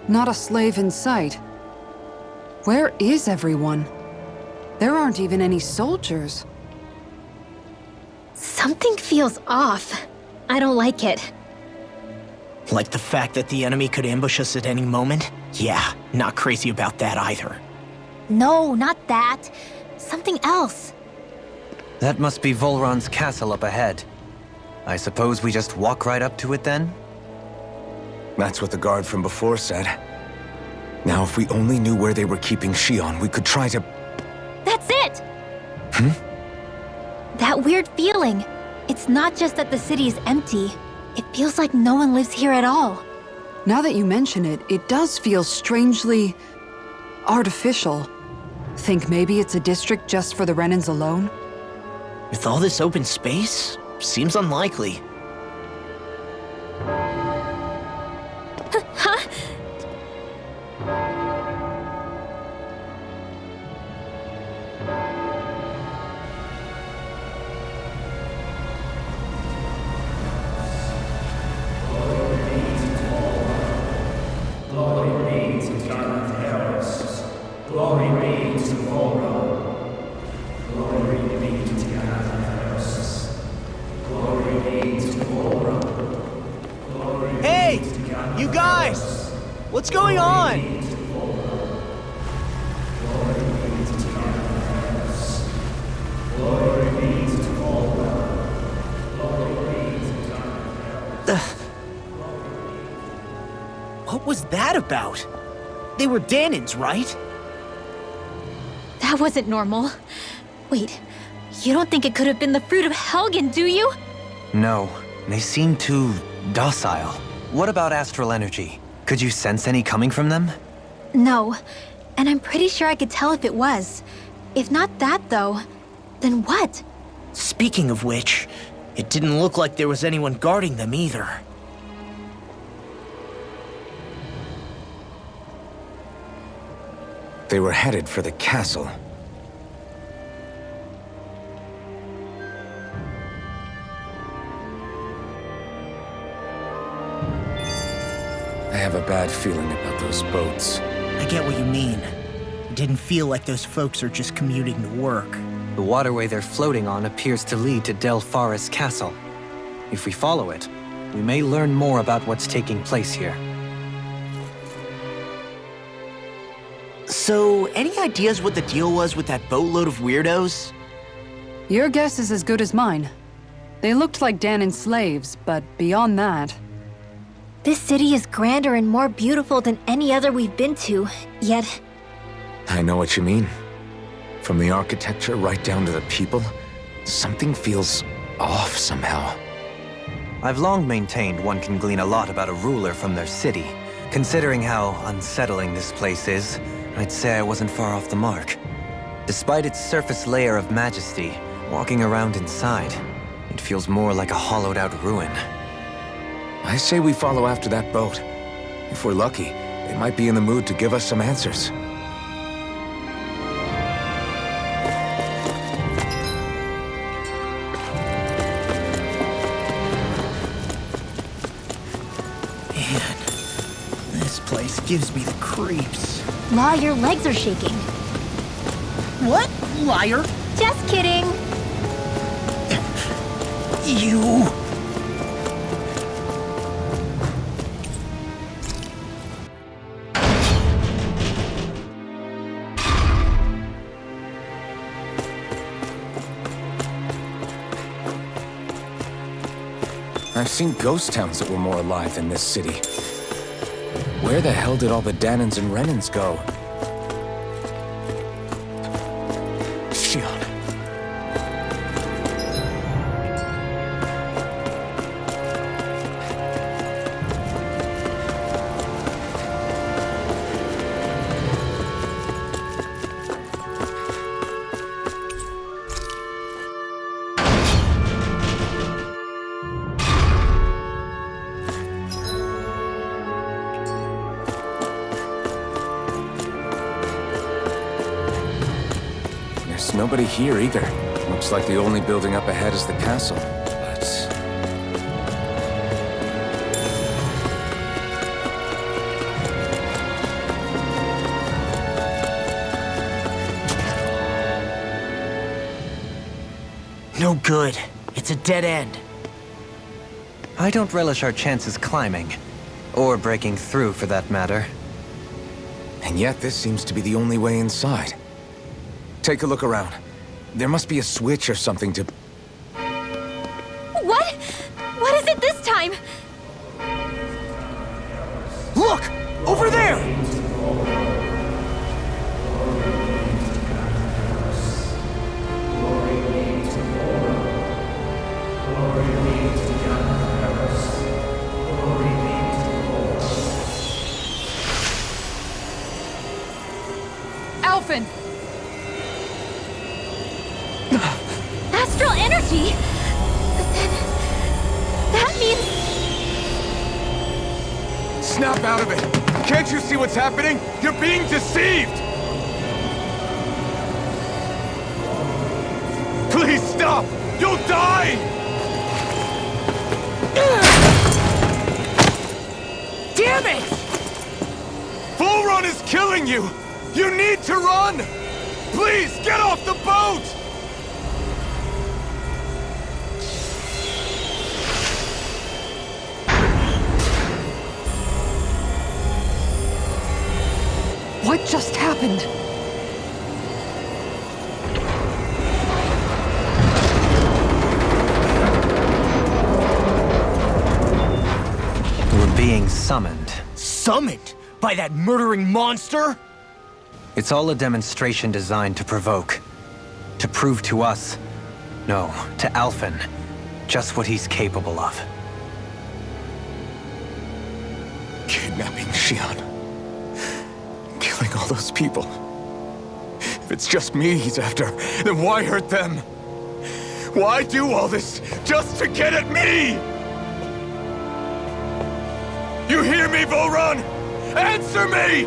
Not a slave in sight. Where is everyone? There aren't even any soldiers. Something feels off. I don't like it. Like the fact that the enemy could ambush us at any moment? Yeah, not crazy about that either. No, not that. Something else. That must be Vholran's castle up ahead. I suppose we just walk right up to it then? That's what the guard from before said. Now, if we only knew where they were keeping Shionne, we could try to... That's it! That weird feeling. It's not just that the city is empty. It feels like no one lives here at all. Now that you mention it, it does feel strangely... artificial. Think maybe it's a district just for the Renans alone? With all this open space, seems unlikely. Huh? Glory be to Dahnans. Glory be to Vholran. Glory be to Dahnans. Glory be to Vholran. Glory Hey! be to Dahnans. You guys! What's going on? Glory be to Dahnans. Glory be to Vholran. Glory be to Dahnans. What was that about? They were Dahnans, right? That wasn't normal. Wait, you don't think it could have been the fruit of Helgen, do you? No, they seem too docile. What about astral energy? Could you sense any coming from them? No, and I'm pretty sure I could tell if it was. If not that, though, then what? Speaking of which, it didn't look like there was anyone guarding them either. They were headed for the castle. I have a bad feeling about those boats. I get what you mean. It didn't feel like those folks are just commuting to work. The waterway they're floating on appears to lead to Fharis Castle. If we follow it, we may learn more about what's taking place here. So, any ideas what the deal was with that boatload of weirdos? Your guess is as good as mine. They looked like Dahnan slaves, but beyond that... This city is grander and more beautiful than any other we've been to, yet... I know what you mean. From the architecture right down to the people, something feels off somehow. I've long maintained one can glean a lot about a ruler from their city. Considering how unsettling this place is, I'd say I wasn't far off the mark. Despite its surface layer of majesty, walking around inside, it feels more like a hollowed-out ruin. I say we follow after that boat. If we're lucky, they might be in the mood to give us some answers. Man, this place gives me the creeps. Law, your legs are shaking. What? Liar! Just kidding. You... I've seen ghost towns that were more alive than this city. Where the hell did all the Dahnans and Renans go? Shionne. There's nobody here either. Looks like the only building up ahead is the castle, but... No good. It's a dead end. I don't relish our chances climbing. Or breaking through, for that matter. And yet this seems to be the only way inside. Take a look around. There must be a switch or something to... What? What is it this time? Look! Over there! Alphen! Astral energy? But then... that means... Snap out of it! Can't you see what's happening? You're being deceived! Please stop! You'll die! Damn it! Vholran is killing you! You need to run! Please, get off the boat! What just happened? We're being summoned. Summoned? By that murdering monster? It's all a demonstration designed to provoke. To prove to us, no, to Alphen, just what he's capable of. Kidnapping Shionne. Killing all those people. If it's just me he's after, then why hurt them? Why do all this just to get at me? You hear me, Vholran? Answer me!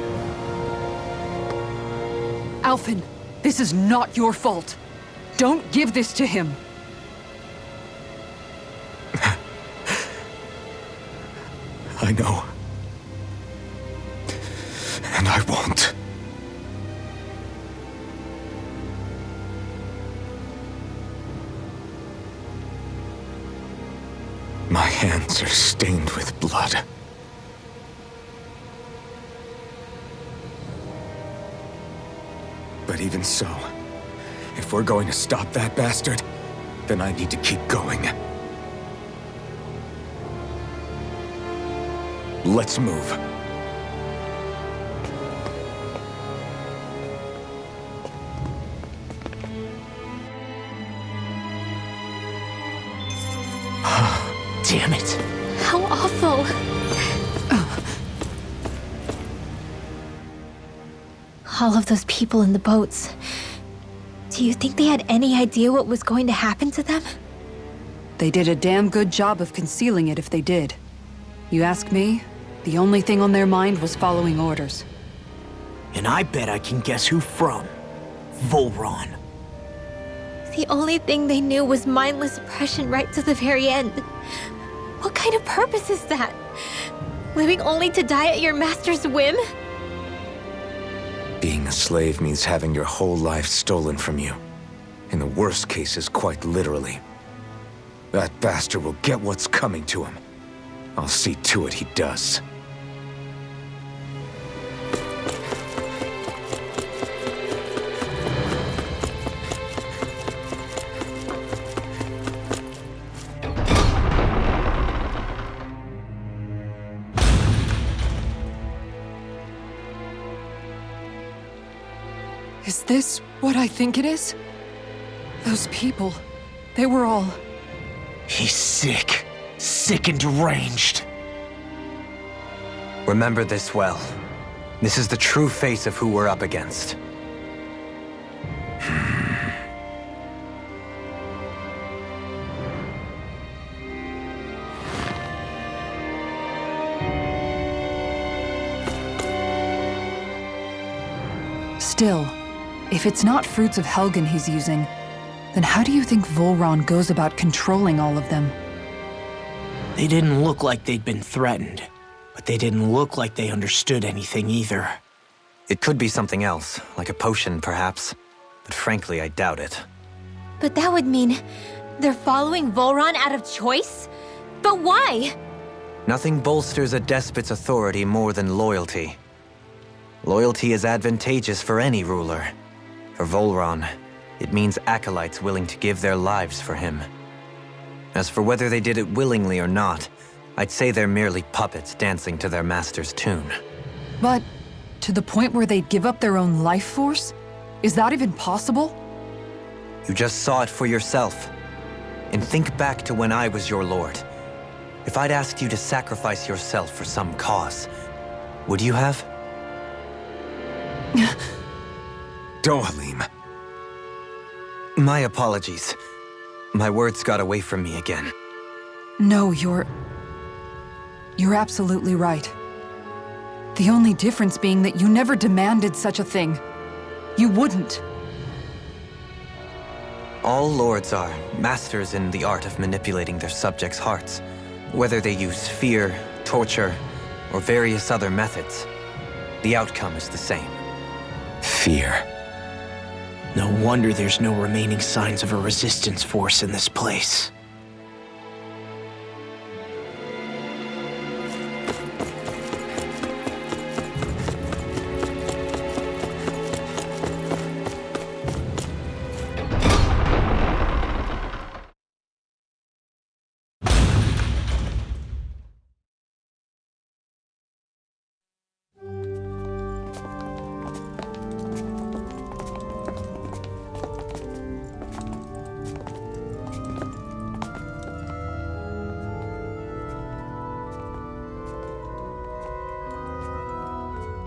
Alphen, this is not your fault. Don't give this to him. I know. And I won't. My hands are stained with blood. But even so, if we're going to stop that bastard, then I need to keep going. Let's move. Damn it. How awful. All of those people in the boats. Do you think they had any idea what was going to happen to them? They did a damn good job of concealing it if they did. You ask me, the only thing on their mind was following orders. And I bet I can guess who from. Vholran. The only thing they knew was mindless oppression right to the very end. What kind of purpose is that? Living only to die at your master's whim? Being a slave means having your whole life stolen from you. In the worst cases, quite literally. That bastard will get what's coming to him. I'll see to it he does. Is this what I think it is? Those people, they were all... He's sick. Sick and deranged. Remember this well. This is the true face of who we're up against. Still, if it's not fruits of Helgen he's using, then how do you think Vholran goes about controlling all of them? They didn't look like they'd been threatened, but they didn't look like they understood anything either. It could be something else, like a potion perhaps. But frankly, I doubt it. But that would mean They're following Vholran out of choice? But why? Nothing bolsters a despot's authority more than loyalty. Loyalty is advantageous for any ruler. For Vholran, it means acolytes willing to give their lives for him. As for whether they did it willingly or not, I'd say they're merely puppets dancing to their master's tune. But to the point where they'd give up their own life force? Is that even possible? You just saw it for yourself. And think back to when I was your lord. If I'd asked you to sacrifice yourself for some cause, would you have? Dohalim. My apologies. My words got away from me again. No, you're absolutely right. The only difference being that you never demanded such a thing. You wouldn't. All lords are masters in the art of manipulating their subjects' hearts. Whether they use fear, torture, or various other methods, the outcome is the same. Fear. No wonder there's no remaining signs of a resistance force in this place.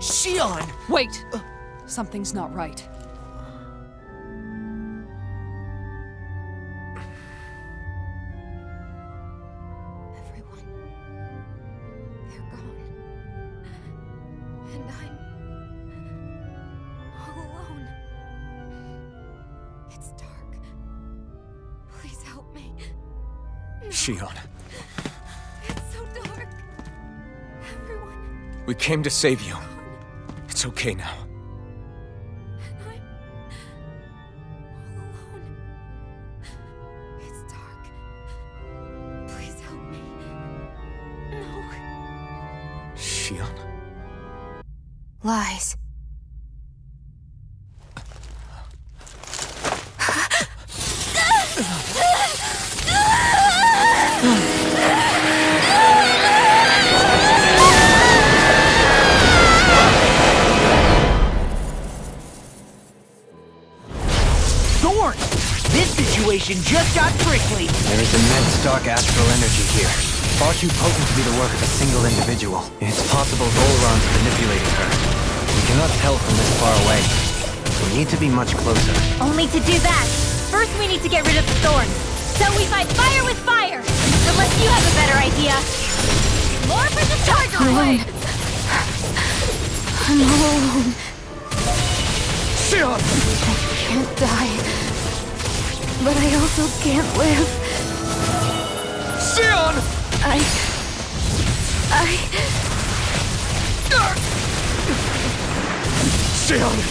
Shionne! Wait! Something's not right. Everyone. They're gone. And I'm all alone. It's dark. Please help me. Shionne, It's so dark. Everyone. we came to save you. It's okay now. And I'm all alone. It's dark. Please help me. No. Shionne. Lies. Thorns! This situation just got prickly! There is immense dark astral energy here. Far too potent to be the work of a single individual. It's possible Vholran's manipulating her. We cannot tell from this far away. We need to be much closer. Only to do that, first we need to get rid of the thorns. So we fight fire with fire! Unless you have a better idea. More for the charger! I'm all alone. Shionne! Can't die. But I also can't live. Shionne! Shionne!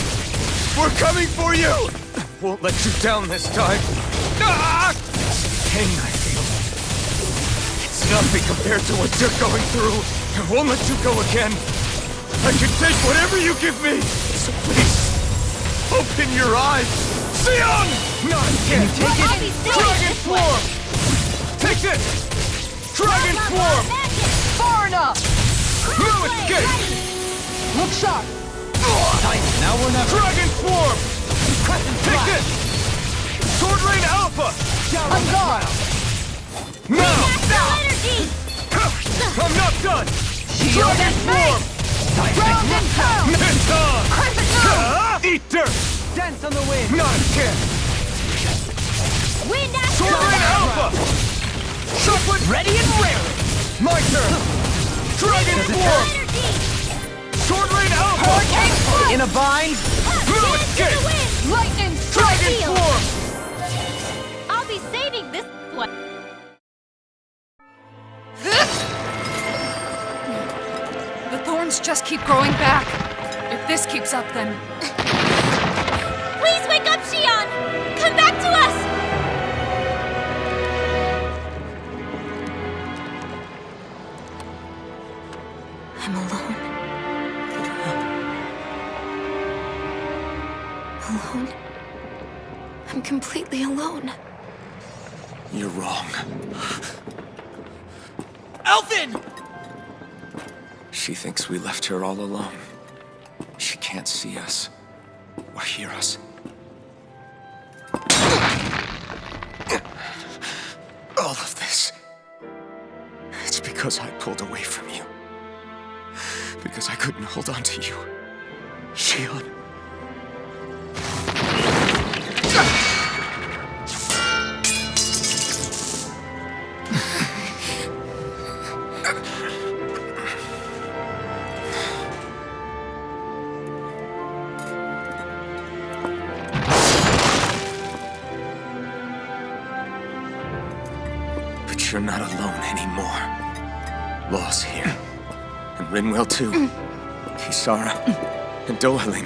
We're coming for you! Won't let you down this time. Ah! Pain I feel. It's nothing compared to what you're going through. I won't let you go again. I can take whatever you give me. So please, open your eyes. Shionne! Not again. Take it. Dragon form! Take this! Dragon form! Far enough! No escape! Look sharp! Now we're not. Dragon form! Take this! Sword Rain Alpha! I'm gone! Now! Energy! I'm not done! Dragon form! Ground and pound! Menton! Crescent Eat dirt! Dance on the wind. Not again! Wind Sword Rain Alpha! Chocolate! Ready and raring! My turn! Dragon form! Energy! Sword Rain Alpha! Hurricane Flip! In a bind? No escape! Lightning Dragon Shield! form! I'll be saving this one. The thorns just keep growing back. If this keeps up, then... Please wake up, Shionne! Come back to us! alone. I'm completely alone. You're wrong. Alvin! She thinks we left her all alone. She can't see us or hear us. All of this. It's because I pulled away from you. Because I couldn't hold on to you. Shionne. But you're not alone anymore. Law's here. And Rinwell too. Kisara. And Dohaling.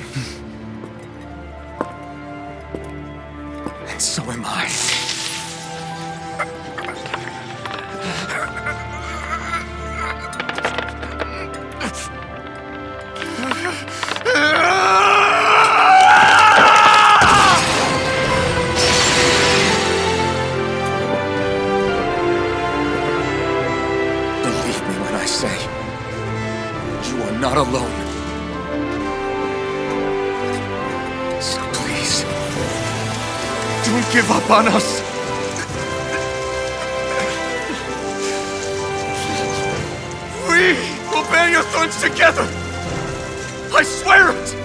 And so am I. Believe me when I say, you are not alone. So please, don't give up on us. We will bear your thorns together. I swear it.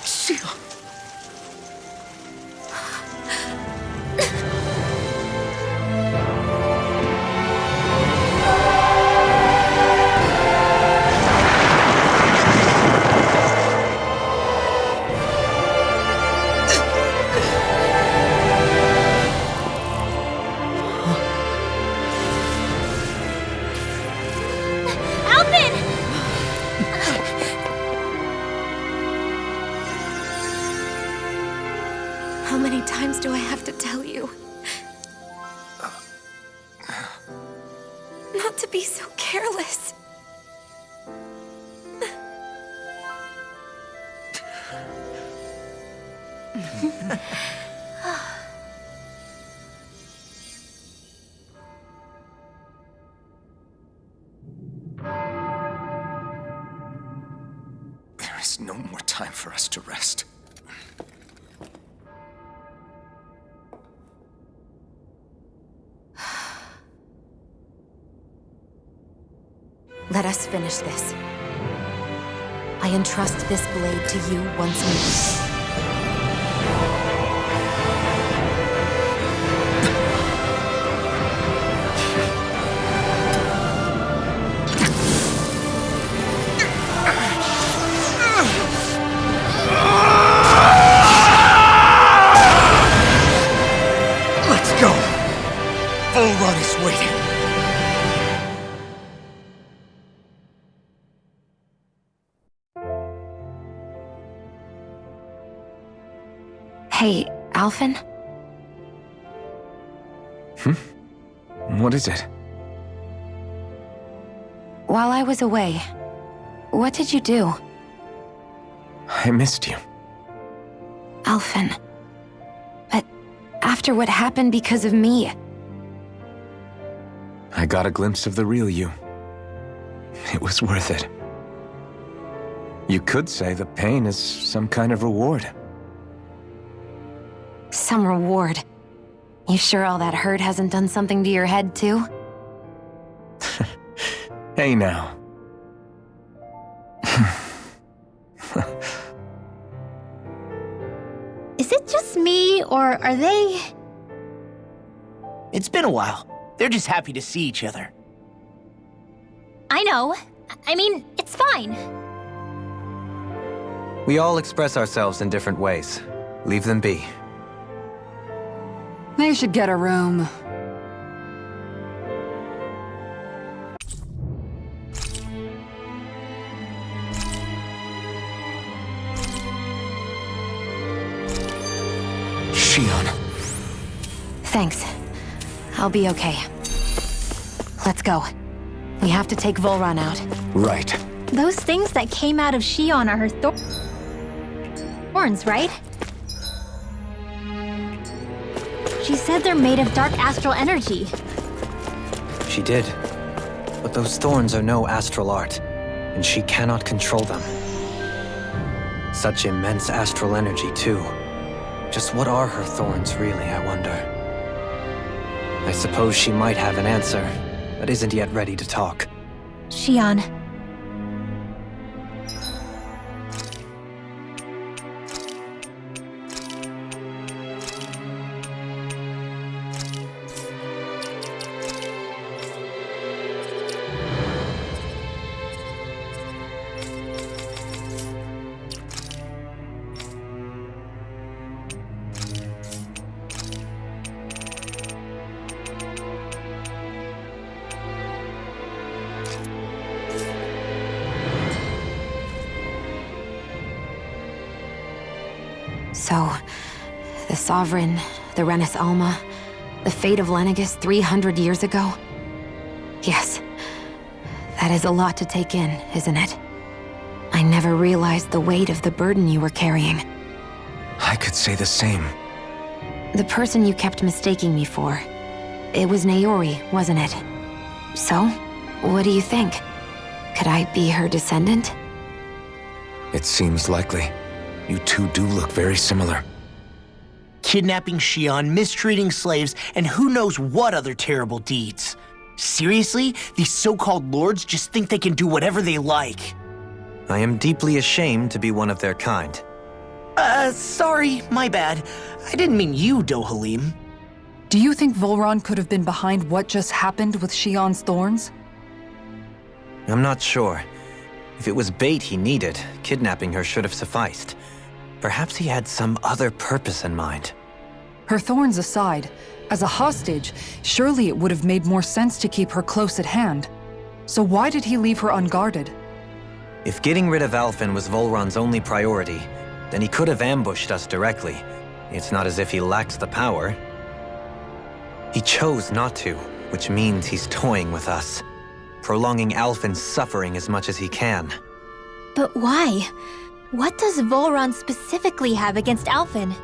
Shionne. Alvin! How many times do I have to tell you? Not to be so careless. There is no more time for us to rest. Let us finish this. I entrust this blade to you once more. Let's go. Vholran is waiting. Hey, Alvin? What is it? While I was away, what did you do? I missed you. Alvin. But after what happened because of me, I got a glimpse of the real you. It was worth it. You could say the pain is some kind of reward. some reward. You sure all that hurt hasn't done something to your head, too? Hey now. Is it just me, or are they... It's been a while. They're just happy to see each other. I know. I mean, it's fine. We all express ourselves in different ways. Leave them be. They should get a room. Shionne. Thanks. I'll be okay. Let's go. We have to take Vholran out. Right. Those things that came out of Shionne are her thorns, right? She said they're made of dark astral energy. She did. But those thorns are no astral art, and she cannot control them. Such immense astral energy, too. Just what are her thorns, really, I wonder? I suppose she might have an answer, but isn't yet ready to talk. Shionne. So, the Sovereign, the Renis Alma, the fate of Lenegis 300 years ago? Yes. That is a lot to take in, isn't it? I never realized the weight of the burden you were carrying. I could say the same. The person you kept mistaking me for, it was Naori, wasn't it? So, what do you think? Could I be her descendant? It seems likely. You two do look very similar. Kidnapping Shionne, mistreating slaves, and who knows what other terrible deeds. Seriously? These so-called lords just think they can do whatever they like. I am deeply ashamed to be one of their kind. Sorry, my bad. I didn't mean you, Dohalim. Do you think Vholran could have been behind what just happened with Shionne's thorns? I'm not sure. If it was bait he needed, kidnapping her should have sufficed. Perhaps he had some other purpose in mind. Her thorns aside, as a hostage, surely it would have made more sense to keep her close at hand. So why did he leave her unguarded? If getting rid of Alphen was Vholran's only priority, then he could have ambushed us directly. It's not as if he lacks the power. He chose not to, which means he's toying with us, prolonging Alphen's suffering as much as he can. But why? What does Vholran specifically have against Alphen?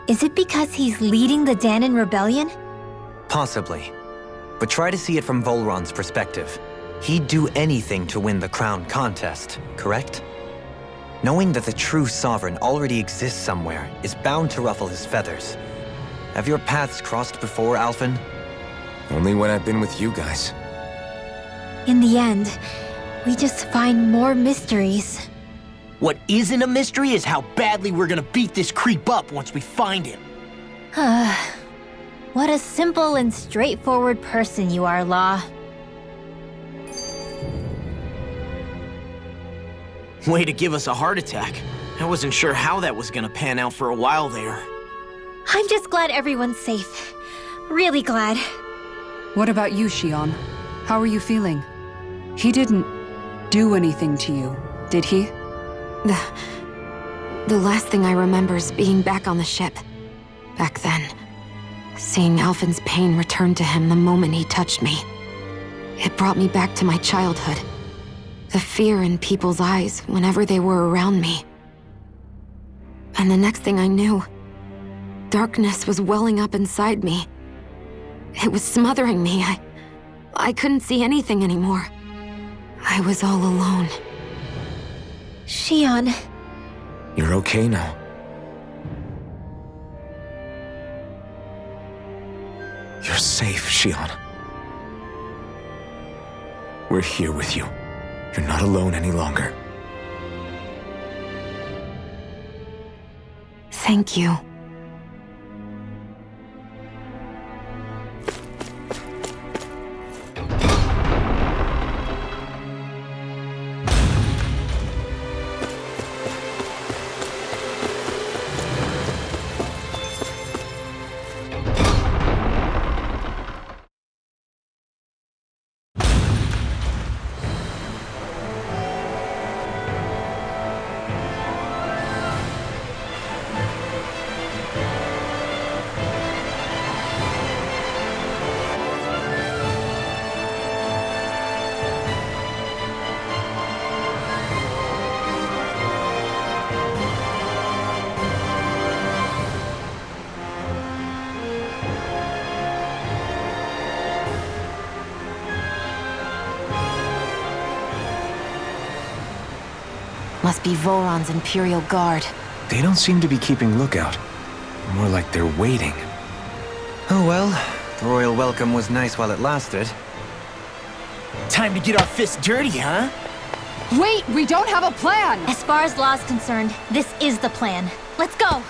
Is it because he's leading the Dahnan rebellion? Possibly. But try to see it from Vholran's perspective. He'd do anything to win the crown contest, correct? Knowing that the true sovereign already exists somewhere is bound to ruffle his feathers. Have your paths crossed before, Alphen? Only when I've been with you guys. In the end, we just find more mysteries. What isn't a mystery is how badly we're gonna beat this creep up once we find him. What a simple and straightforward person you are, Law. Way to give us a heart attack. I wasn't sure how that was gonna pan out for a while there. I'm just glad everyone's safe. Really glad. What about you, Shionne? How are you feeling? He didn't do anything to you, did he? The last thing I remember is being back on the ship. Back then. Seeing Alphen's pain return to him the moment he touched me. It brought me back to my childhood. The fear in people's eyes whenever they were around me. And the next thing I knew, darkness was welling up inside me. It was smothering me. I couldn't see anything anymore. I was all alone. Shionne. You're okay now. You're safe, Shionne. We're here with you. You're not alone any longer. Thank you. Must be Vholran's Imperial Guard. They don't seem to be keeping lookout. More like they're waiting. Oh well, the royal welcome was nice while it lasted. Time to get our fists dirty, huh? Wait, we don't have a plan! As far as law's concerned, this is the plan. Let's go!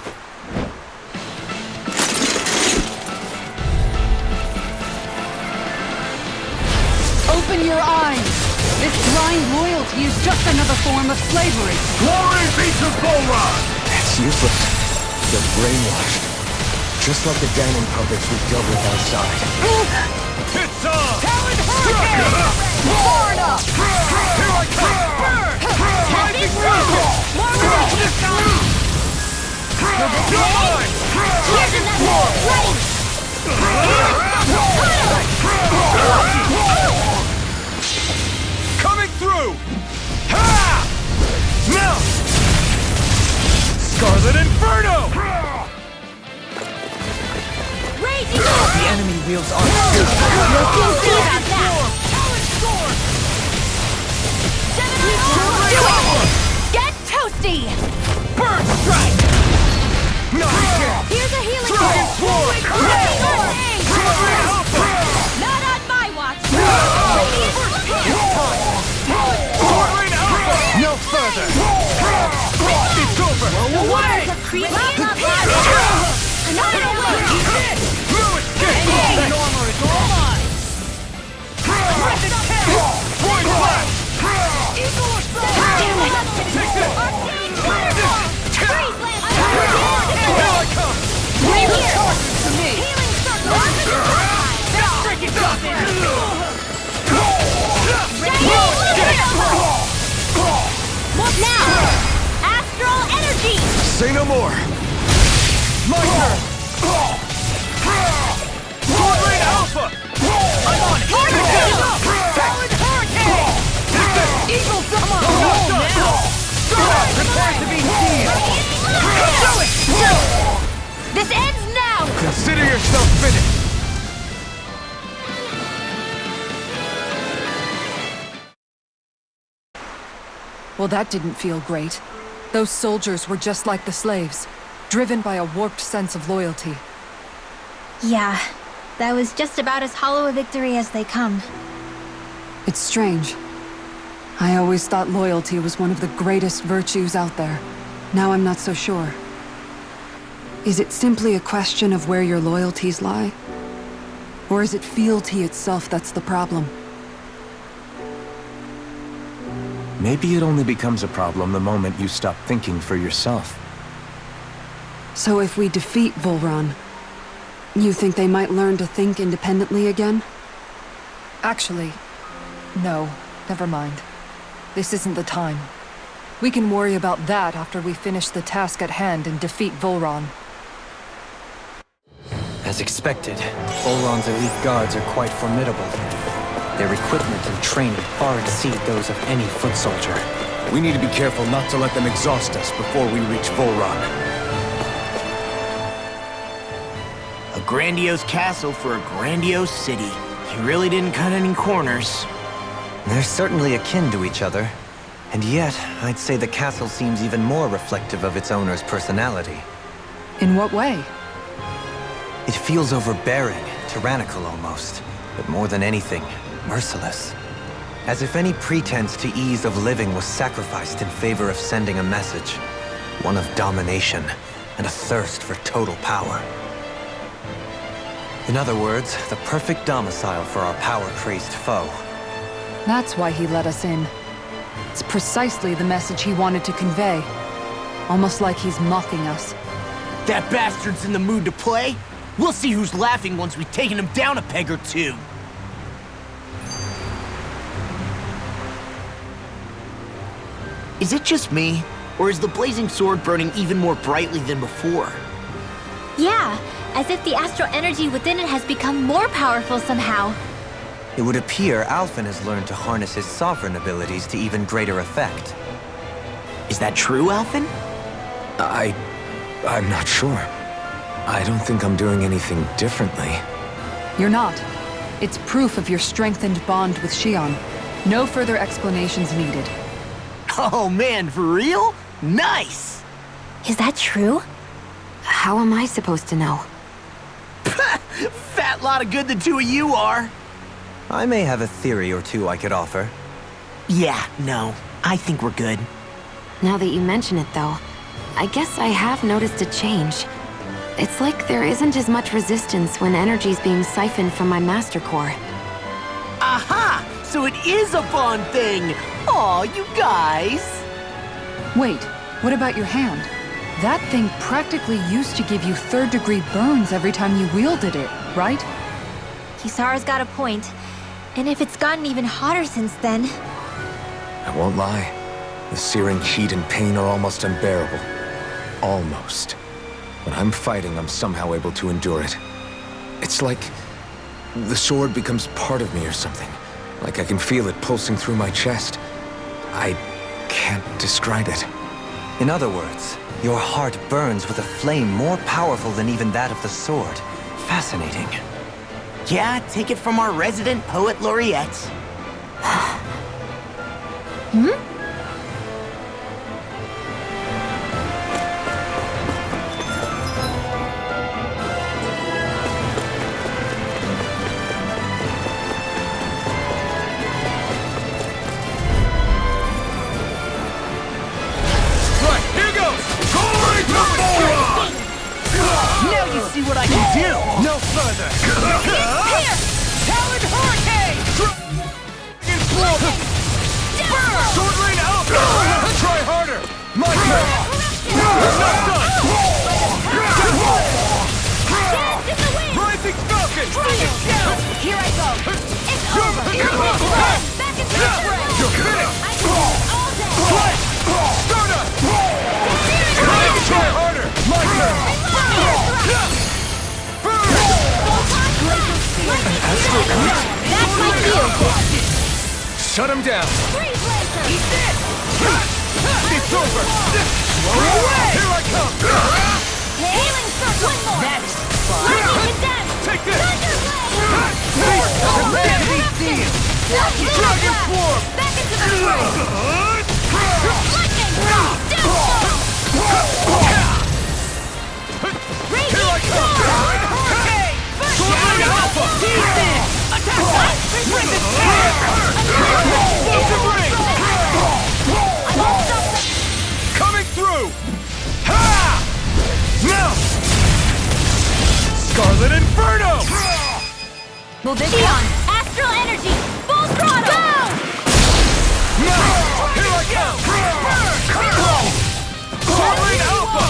Open your eyes! This blind loyalty is just another form of slavery. Glory be to Vholran! It's useless. They're brainwashed. Just like the Dahnan puppets we dealt with outside. It's on! Talon Hurricane! Far enough! Here I come! Burn! Lightning circle! You're mine! Here's another! Ready! Coming through! Ha! Now! Scarlet Inferno! Raging! The enemy wields armor. We'll see about that! Get toasty! Burn strike! Not again! Here's a healing Dragon bolt! Sword! Not on my watch! Thorns Alpha! No further! It's over! The waters of creation of another way! No escape! That armor is all mine! Void Blast! Take this! Here I come! Right here! To me! Healing circle! Freaking nothing! Now! Astral energy! Say no more! My turn! Thorns Alpha! I'm on it! Talon Hurricane! Take this! Eagle Summer! Prepare to be seen! Do it! This ends now! Consider yourself finished! Well, that didn't feel great. Those soldiers were just like the slaves, driven by a warped sense of loyalty. Yeah, that was just about as hollow a victory as they come. It's strange. I always thought loyalty was one of the greatest virtues out there. Now I'm not so sure. Is it simply a question of where your loyalties lie? Or is it fealty itself that's the problem? Maybe it only becomes a problem the moment you stop thinking for yourself. So if we defeat Vholran, you think they might learn to think independently again? Actually, no. Never mind. This isn't the time. We can worry about that after we finish the task at hand and defeat Vholran. As expected, Vholran's elite guards are quite formidable. Their equipment and training far exceed those of any foot soldier. We need to be careful not to let them exhaust us before we reach Vholran. A grandiose castle for a grandiose city. He really didn't cut any corners. They're certainly akin to each other. And yet, I'd say the castle seems even more reflective of its owner's personality. In what way? It feels overbearing, tyrannical almost, but more than anything, merciless. As if any pretense to ease of living was sacrificed in favor of sending a message. One of domination and a thirst for total power. In other words, the perfect domicile for our power-crazed foe. That's why he let us in. It's precisely the message he wanted to convey. Almost like he's mocking us. That bastard's in the mood to play? We'll see who's laughing once we've taken him down a peg or two. Is it just me? Or is the blazing sword burning even more brightly than before? Yeah, as if the astral energy within it has become more powerful somehow. It would appear Alphen has learned to harness his sovereign abilities to even greater effect. Is that true, Alphen? I'm not sure. I don't think I'm doing anything differently. You're not. It's proof of your strengthened bond with Shionne. No further explanations needed. Oh man, for real? Nice! Is that true? How am I supposed to know? Fat lot of good the two of you are. I may have a theory or two I could offer. Yeah, no. I think we're good. Now that you mention it, though, I guess I have noticed a change. It's like there isn't as much resistance when energy's being siphoned from my master core. Aha! So it is a fun thing! Aw, you guys! Wait, what about your hand? That thing practically used to give you third-degree burns every time you wielded it, right? Kisara's got a point. And if it's gotten even hotter since then... I won't lie. The searing heat and pain are almost unbearable. Almost. When I'm fighting, I'm somehow able to endure it. It's like the sword becomes part of me or something. Like I can feel it pulsing through my chest. I can't describe it. In other words, your heart burns with a flame more powerful than even that of the sword. Fascinating. Yeah, take it from our resident poet laureate. Now you see what I can do! No further! Here! Talon Hurricane! Dragon Swarm! Burn! Sword Rain out! Try harder! My turn! I'm not done! Rising Falcon! Here I go! It's over! Back into the fray! You're finished! All day! Stardust! Try harder! My turn! That's my cue! Shut him down! He's dead! It's over! Here I come! Healing circle! One more! That is Lightning condemned! Take this! Eruption! Dragon Swarm! Back into the fray! Lightning! Here I come! Hurricane! Sword Alpha! Attack! Bring this fire! Explosive ring! Coming through! Ha! Now! Scarlet Inferno! Shionne! Astral energy! Full throttle! Go! Now! Here I come! Sword Alpha!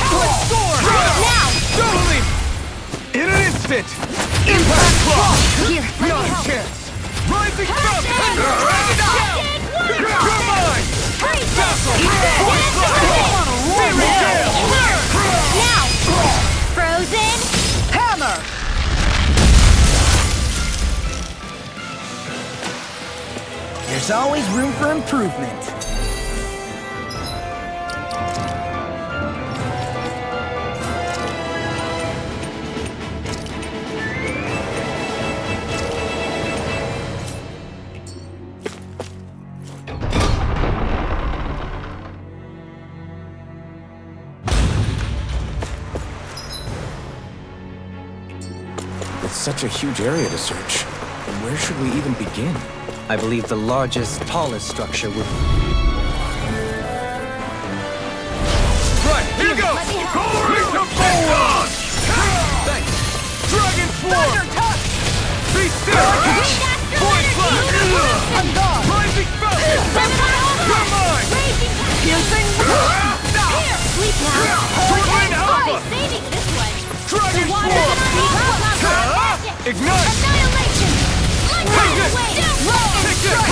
Storm! Now! Totally! In an instant! Impact Block! Here, let Not me a help. chance! Rising Falcon! Dragon out! You're mine! Vessel! Voice Flash! Searing Gale! Now! Frozen! Hammer! There's always room for improvement. It's such a huge area to search. Where should we even begin? I believe the largest, tallest structure would... Right, here goes! Glory to Vholran! Thanks! Dragon Swarm! Be still! Voice Flash! I'm gone! Rising Falcon! You're mine! Piercing! Here! Sleep now! Sword Rain I'll Alpha! be saving this one! Dragon Water Swarm! magic! Ignite! Annihilation! Take it! Take this!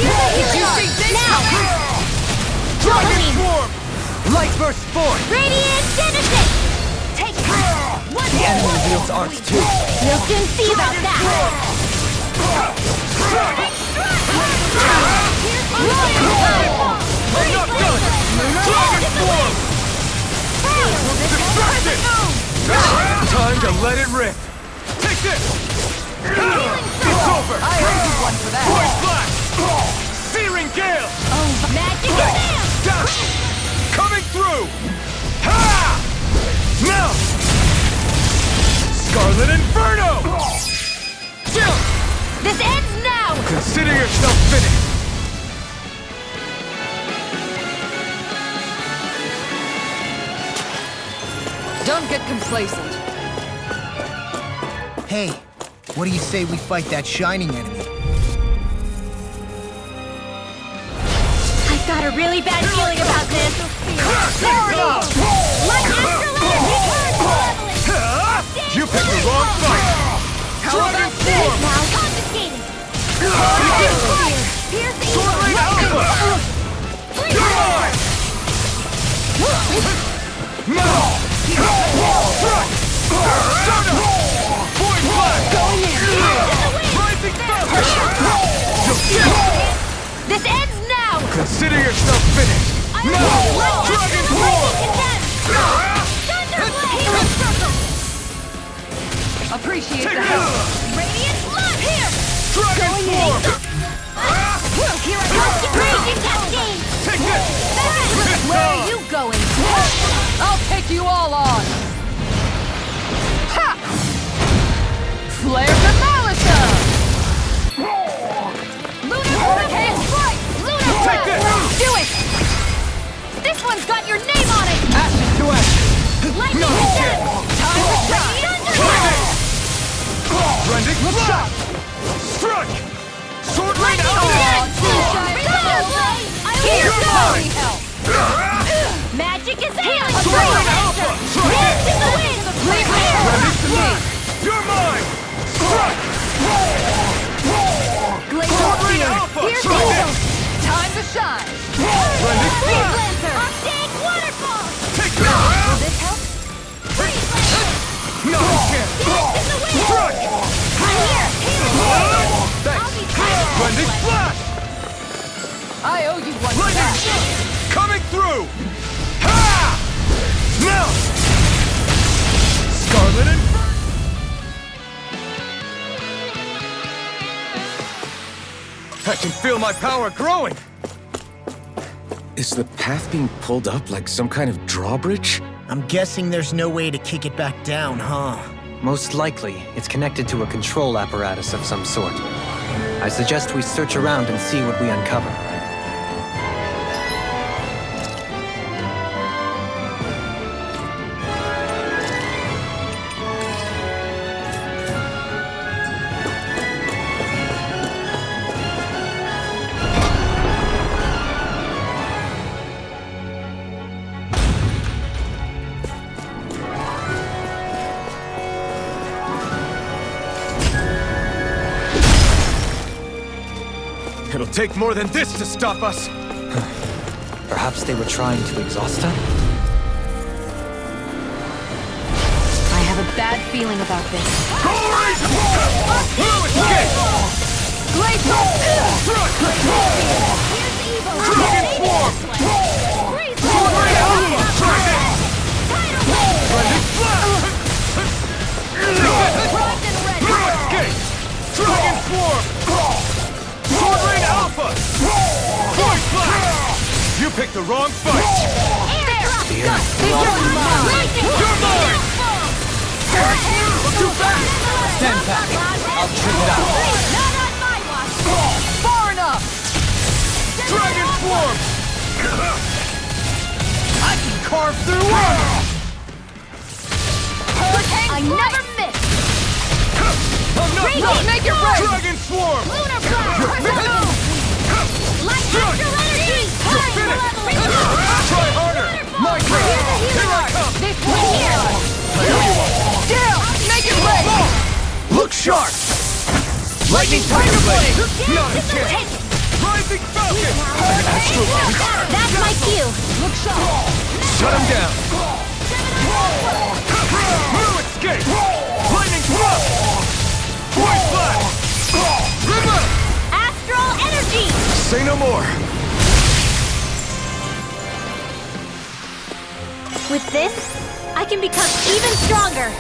Did you see this? Now! Dragon Halloween! Swarm! Light burst forth! Radiant Genesis! Take it! One The enemy wields arts too. We'll soon see about that! I'm not done! Dragon Swarm! Distraction! Time to let it rip! Take this! It's over! I owe you one for that. Voice Flash! Searing Searing Gale! Oh, magic is Dash! Coming through! Ha! Now! Scarlet Inferno! This ends now! Consider yourself finished! Don't get complacent. Hey, what do you say we fight that shining enemy? I've got a really bad feeling about this. Fair enough! Like astral energy turns You picked the wrong fight! Dragon Form! now confiscated! Pierce Sword Rain Alpha! You're mine! Metal! Strike! Soda! Void Blast! Going in! Rising Falcon! This ends now! Consider yourself finished! Now! Dragon Form! Appreciate Take the help. this! Radiant blood here! Dragon Form! Here I go! Raging cascade! Take this! Where are you going? I'll take you all on. Ha! Flare the Malisa! Lunar Hurricane Strike! Lunar Take Blast! this! Do it! This one's got your name on it! Ashes to ashes! Lightning No. to death! Time to shine! Rending Blast! Strike! Sword Rain Lightning to Alpha! death! Here You're goes! mine! Help! Magic is healing! Sword Rain Alpha! Dance in the wind! Rending Blast! You're mine! Strike! Sword Rain Alpha! Here's Strike evil! this! Time to shine! Rending Freeze Blast! Lancer! Arctic waterfall! Take this! Will this help? Freeze Lancer! No, you can't! Dance in the wind! Strike! I'm here! Healing! I'll be tired! Rending Blast! I owe you one for Lightning! that. Coming through! Ha! Now! Scarlet Inferno! I can feel my power growing! Is the path being pulled up like some kind of drawbridge? I'm guessing there's no way to kick it back down, huh? Most likely, it's connected to a control apparatus of some sort. I suggest we search around and see what we uncover. It'll take more than this to stop us! Perhaps they were trying to exhaust us? I have a bad feeling about this. Dragon Form! Sword Rain Alpha! Try this! Rending Blast! Escape! Dragon Form! Sword Rain Alpha! Void Blast! You picked the wrong fight! Dear. You're mine! Too fast! Stand back. I'll trim it out. Not on my watch! Far enough! Dragon Form! I can carve through armor! I never miss! I'm not Radiant Make it right! Dragon Swarm! Lunar blast! Light astral energy! You're finished! Try harder! My turn! Here I come! This one here! I know you won't! Down! Make it right! Look sharp! Lightning Tiger Blade! Not a chance! Rising Falcon! Astral That's my cue! Look sharp! Shut him down! No escape! Lightning Thrust! Void Blast! River! Astral energy! Say no more! With this, I can become even stronger!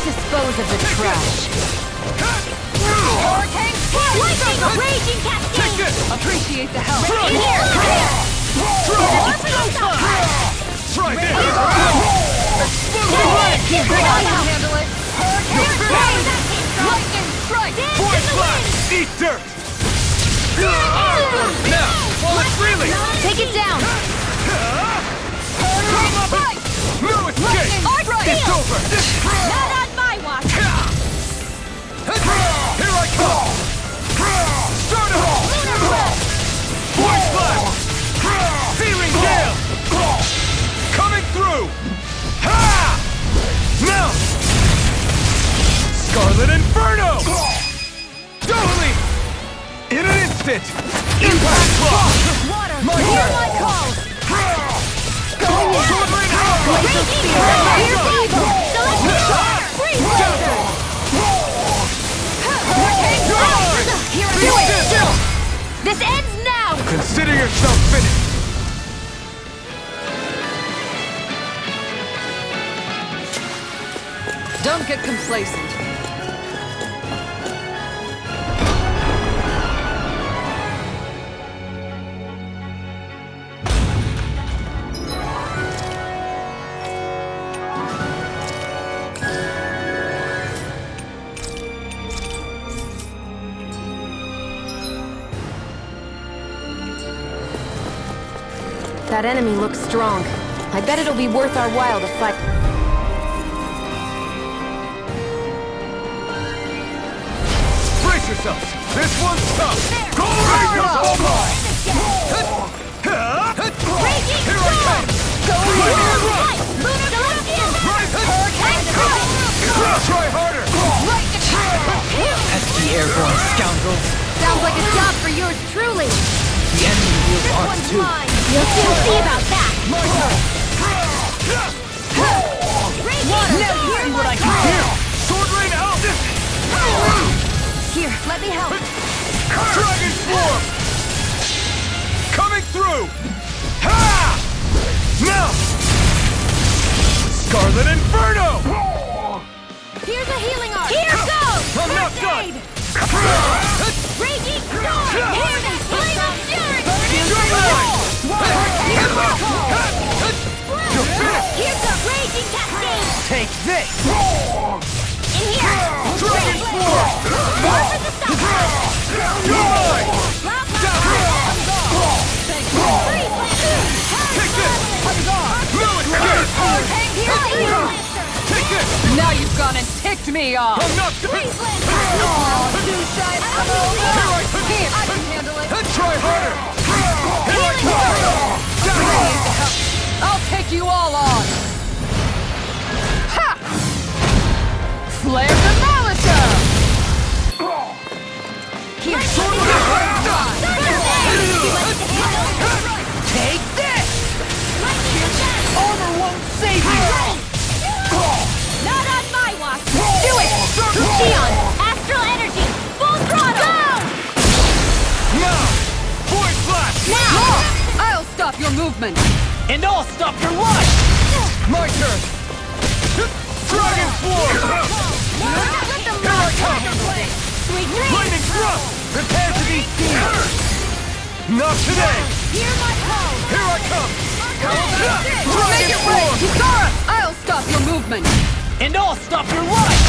dispose of the trash. Lightning! Raging cascade! Take this! Appreciate the help. In here! Try this! I can handle it. Lightning strike! Void blast! Eat dirt! Now, while it's reeling! Take it down! No escape! It's over! Not on my watch! Here I come! Start it all! Void blast! Searing gale! Coming through! Ha! Now! Scarlet Inferno! Totally! In an instant! Impact block! My Hear turn! my call! Sword rain out! Raging spear! Here's evil! Celestial fire! Freeze laser! Here I Be still! This ends now! Consider yourself finished! Don't get complacent. That enemy looks strong. I bet it'll be worth our while to fight. Brace yourselves! This one's tough! Go Rangers all mine! Raging Here I come! Light! Lunar Celestial! Try harder! Pesky airborne scoundrels. Sounds like a job for yours truly. The enemy wields arts too. You'll soon see about that! Now you see what I can do. Here! Sword rain out! Here, let me help. Dragon Swarm! Coming through! Ha! Now! Scarlet Inferno! Here's a healing art! Here goes! I'm not done! Raging storm! Here's a flame of fury! You're finished! Here's a raging cascade! Take this! In here! Dragon Swarm! You're mine! Take this! No escape! Take this! Now you've gone and ticked me off. I'm not done! Here, I can handle it. Try harder! Here I come! I'll take you all on. Ha! Flare the Malachor! Here, take this! Armor won't save you! Not on my watch! Do it! Shionne! Astral energy! Full throttle! Now! Void blast! Now! I'll stop your movement. And I'll stop your life! My turn! Dragon Swarm! Let the Here I come! Sweet dreams! Lightning thrust! Prepare to be seen! Not today! Hear my call! Here I come! Make it rain! Kisara! I'll stop your movement. And I'll stop your life!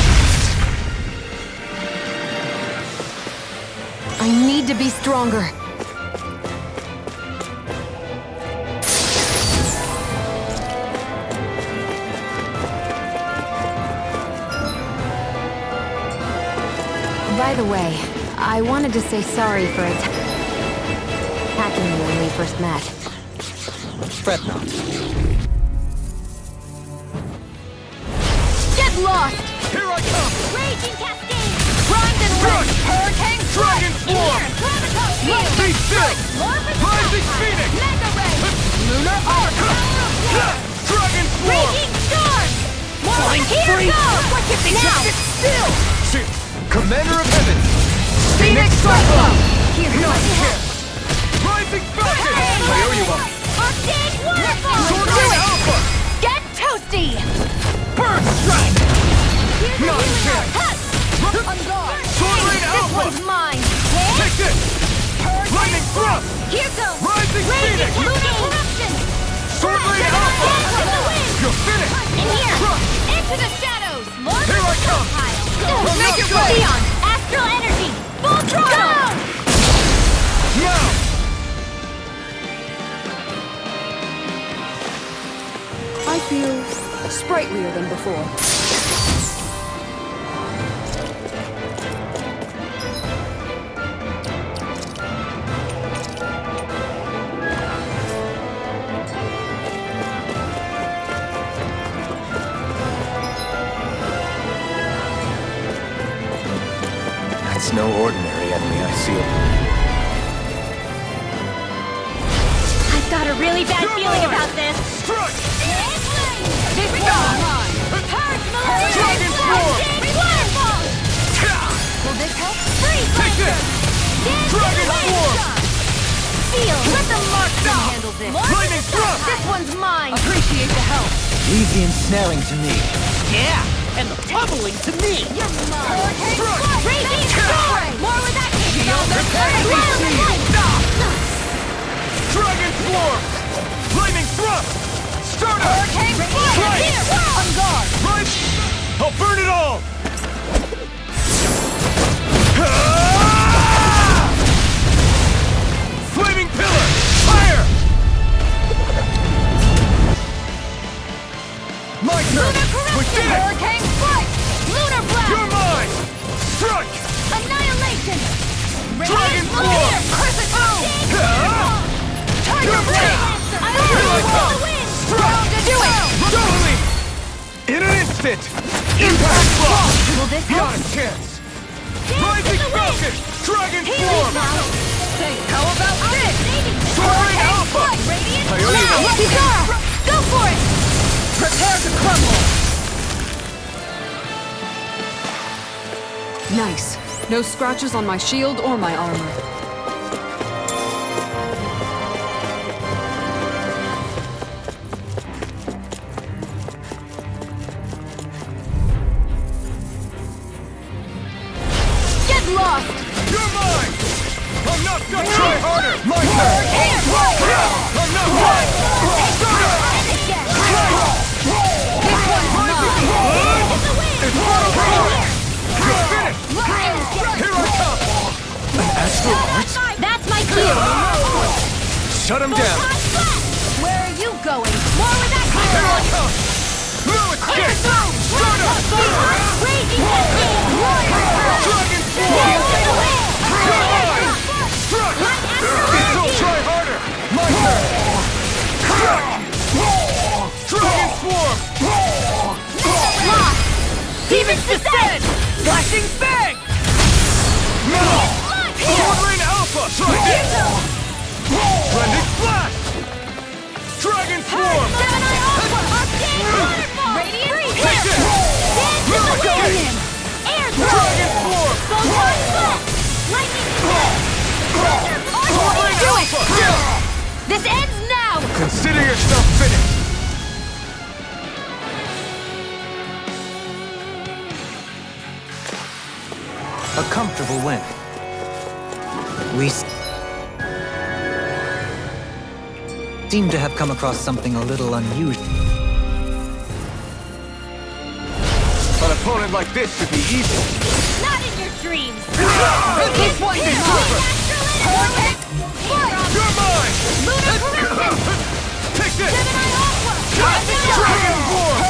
I need to be stronger. By the way, I wanted to say sorry for attacking you when we first met. Fret not. Get lost! Here I come! Raging cascade! Grind and Rush! rage! Hurricane Dragon Swarm! Be still! Rising Phoenix! Mega ray! Lunar Arc! Dragon Swarm! Raging storm! Flying Here free! goes! Now! Still! Commander of Heaven! Phoenix Cyclone! Here, No let me help. care! Rising Falcon! I owe you one! Arctic waterfall! Sword Rain Alpha! Get toasty! Burst Strike! No one's mine! Take this! Lightning thrust! Here goes! Rising Phoenix! Lunar corruption! Sword Blade Alpha! In the wind! You're finished! In here! Crush! Into the shadows! More Here I come! Pile! Make your way! Leon! Astral energy! Full throttle! Now! I feel sprightlier than before. That's no ordinary enemy I see. I've got a really bad feeling about this. Strike! This one's mine! Purge Dragon Swarm! Waterfall! Will this help? Freeze Take this! Dragon Swarm! Seal! Let the marksman handle this! Lightning thrust! This one's mine! Appreciate the help. Leave the ensnaring to me. Yeah, and the pummeling to me. You're mine! Raging Storm! More with that Shield and Dragon Swarm! Lightning thrust! Start up! Hurricane Fire! Here! On guard! Right! I'll burn it all! Flaming Pillar! Fire! My turn! Lunar We Corruption! did it! Hurricane Strike! Lunar Blast! You're mine! Strike! Annihilation! Dragon Radiant Claw! Fire! Crescent Moon! Tiger You're Blade! dead! I Here I will come! the wind! Strike! To do it! Totally! In an instant! Impact Block! Will this help? Not a chance! Dance Rising in the wind! Falcon! Dragon He Swarm! leaves now! Say, how about this? Soaring Alpha! Radiant Coyote Blast! Blast! Bizarre! Go for it! Prepare to crumble. Nice. No scratches on my shield or my armor. Get lost! You're mine! I'm not gonna try harder! My turn! Here! I'm not mine! It's Mortal Power! You're finished! Here I come! An Astral Arts? That's my cue! Shut him down! Where are you going? More with that Here I cue! come! No escape! Start up! Raging Cascade! Dragon Swarm! Dance in the wind! You're mine! Strike! So try harder! My turn! Dragon Swarm! Lost! Demons descend! Flashing bang! No! Sword Rain Alpha! Try this! Blending Flash! Dragon Swarm! Gemini Aqua! Arcane Waterfall! Radiant Freeze! Take this! Dance in the wind! Air Throw! Dragon Swarm! Photon Blast! Lightning Strike! Sword Rain Do it! Alpha! This ends now! Consider yourself finished! A comfortable win. We seem to have come across something a little unusual. An opponent like this should be easy. Not in your dreams! This one is over! You're mine! Lunar Corruption! Take this! Gemini Aqua! Dragon Swarm!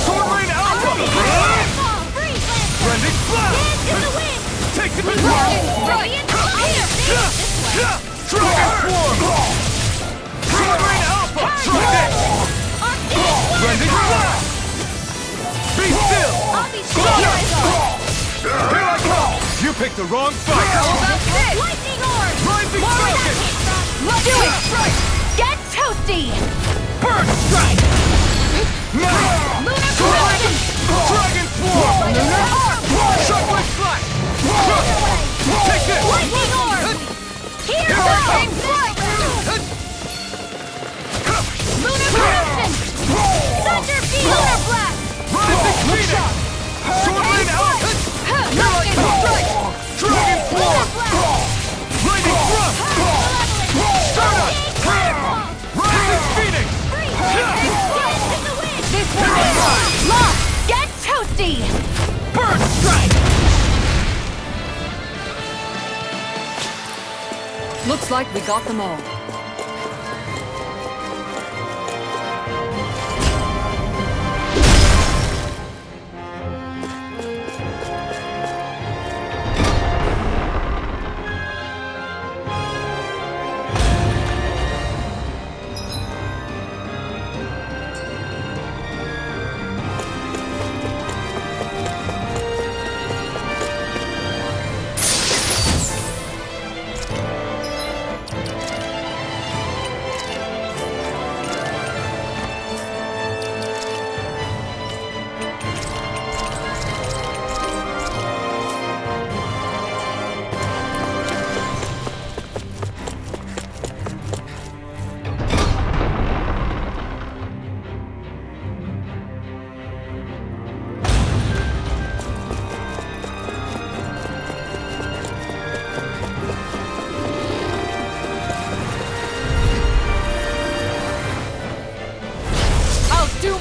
Sword Rain Alpha! Waterfall! Freeze Lancer! Blending Flash! Dance in the wind! Take the Radiant Fire! Dragon Swarm! Sword Rain Alpha! Try this! Blending Flash! Be still! I'll be strong! Here I come! You picked the wrong fight! Lightning Orb! Rising Falcon! Let's do it! Get toasty! Burn Strike! Now! Lunar Corruption! Dragon Swarm! Lunar Orb! Shockwave Flash! Take this! Lightning Orb! Here Hurricane Strike! Lunar Corruption! Thunder Beam! Lunar Blast! Rising Phoenix! Sword Rain Alpha! Lightning Strike! Nasty! Burn strike! Looks like we got them all.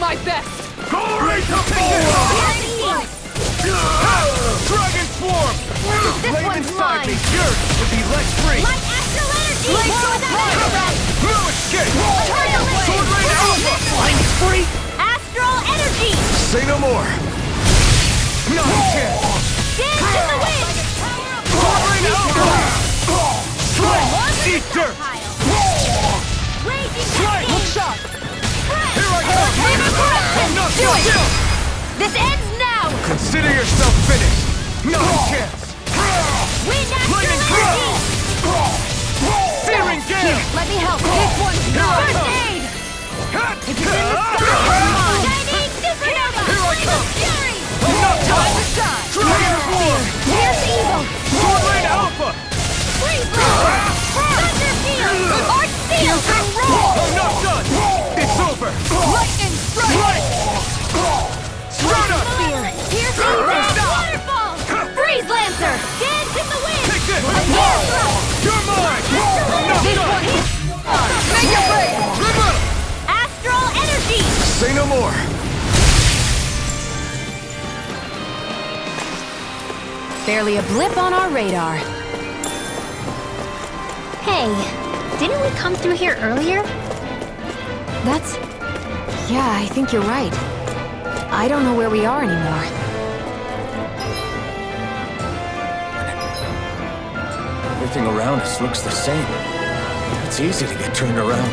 My best! Glory to Vholran! Dragon Swarm! This one's mine! Yours would be let free! My astral energy! No escape! Sword Rain Alpha! Flying spree! Astral energy! Say no more! Not a chance! Dance in the wind! Sword Rain Alpha! Strike! Eat dirt! Raging Strike! cascade! Shot! Here I come! I'm not Do it! still! This ends now! Consider yourself finished! Not a chance! Wind astral Lightning energy! Searing Gale! Let me help! This one's yours! First aid! If it's in the sky, it's mine! Shining supernova! Here I come! Fury! I'm not Time done! to shine! Dragon Swarm! Here's evil! Sword Rain Alpha! Freeze blast! Thunder field! Arch seal! I'm not done! It's over! Lightning strike! Strata! Here's evil! Waterfall! Freeze lancer! Dance in the wind! Take this! Astral You're mine! I'm not done! Make it break! energy! Say no more! Barely a blip on our radar. Hey, didn't we come through here earlier? That's... Yeah, I think you're right. I don't know where we are anymore. Everything around us looks the same. It's easy to get turned around.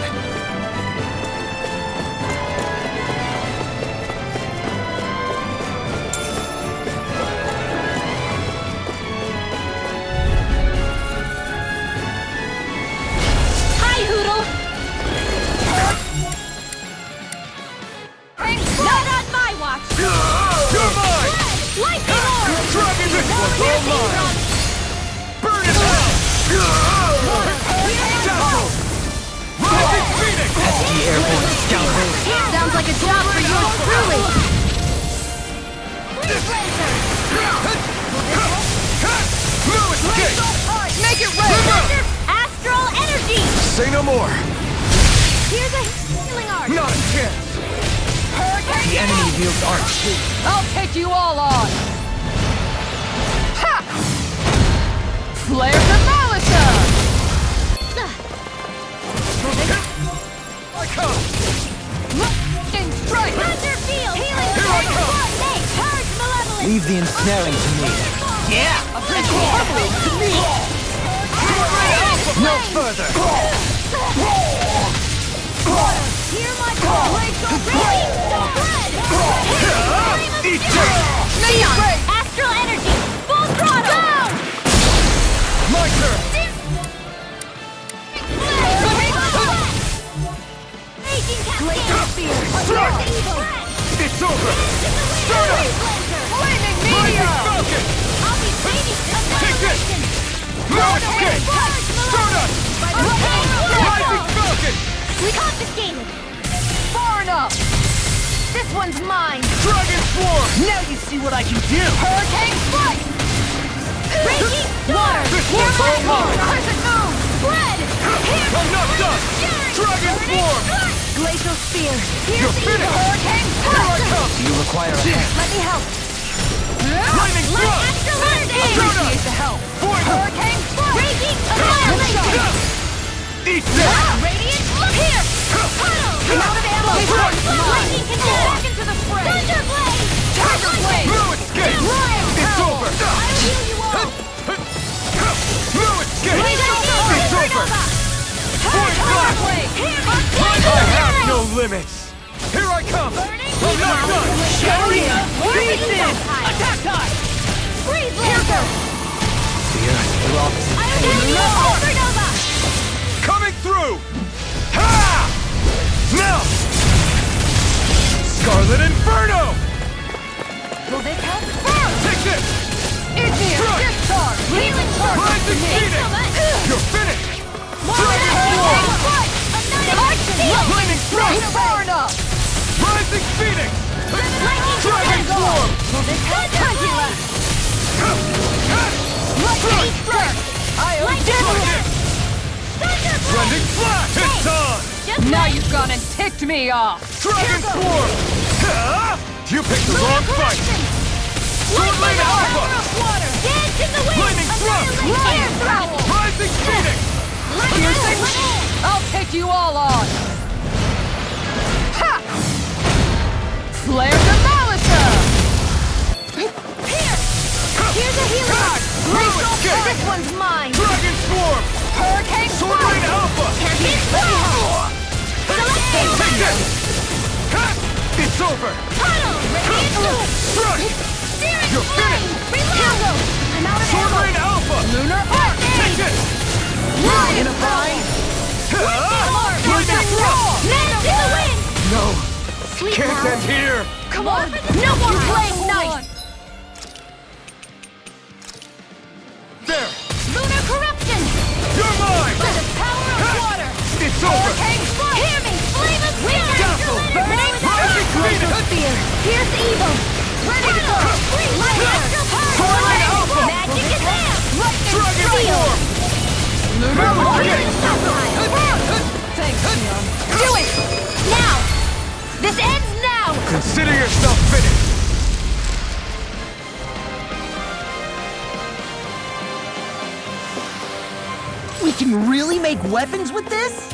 Not on my watch! You're mine! Lightning orb! Dragon, this one's all mine! Burn it out! Dazzle! Rising Phoenix! Pesky airborne scoundrels! Sounds like a job for yours truly! No escape! Make it rain! Astral energy! Say no more! Here's a healing arc! Not a chance! The enemy wields arch. I'll take you all on! Ha! Flare the Malicia! I come! Lightning strike! Thunder field! Healing Here I come! Charge malevolence! Leave the ensnaring to me. Yeah! No further! Hear my call! Raging spread! Eat dirt! Shionne! Astral energy! Full throttle! Down! My turn! Raging cascade! Strike! Evil! It's over! Start up! Flaming Rising meteor! Falcon! I'll be waiting Take this! No escape! Start up! Rising Falcon! We confiscated! Far enough! This one's mine! Dragon Swarm! Now you see what I can do! Hurricane strike! Raging storm! This one's all mine! Crescent moon! Spread! I'm not done! Dragon Swarm! Glacial spear! You're finished! Hurricane Here I strike! come! Do you require a hand? Let me help! Eat this! Radiant, look here! Tunnel! I'm out of ammo! Lightning can get back into the fray! Thunder Blade! Tiger Blade! No escape! It's over! I'll heal you all! No escape! It's over! Point Tiger blank! Blade! I have no limits! Here I come! I'm not done! Shattering! Pieces! Attack time! Freeze Laser! The earth will opposite I'll pain. heal you all! Supernova! Coming through! Ha! Now! Scarlet Inferno! Will this help? Take this! Igneous Strike! Discharge! Healing Charge! Rising Phoenix! You're finished! Dragon Swarm! Lightning Thrust! Far enough! Rising Phoenix! Dragon Swarm! Will this help? Lightning Strike! Lightning! Blending Flash! It's on! Now you've gone and ticked me off! Dragon Swarm! Ha! You picked the wrong fight! Sword Lane Alpha! Dance in the wind! Lightning Thrust! Air Thrust! Rising Phoenix! I'll take you all on! Ha! Flare the Malisa! Here! Here's a healing arc! This one's mine! Dragon Swarm! Hurricane Sword Lane Alpha! Piercing Swarm! Take this! Ha! It's over! Tunnel! Radiant Loop! Strike! Searing You're Flame! Reload! I'm out of Sword ammo! Lane Alpha! Lunar Arc! Take this! Lion of Mine! Lightning Thrust! Dance in the wind! No! Sleep Can't now. end here! Come on! No more Flame Knight! There! Lunar Corruption! You're mine! By the power of water! It's over! Hear me! Flame of Fear! Dazzle! Burning Rising Phoenix! Fear! Pierce evil! Ready to go! Lightning! Twilight Alpha! Magic is there! Dragon Steel! Swarm! Thanks, Shionne. Do it! Now! This ends now! Consider yourself finished! We can really make weapons with this?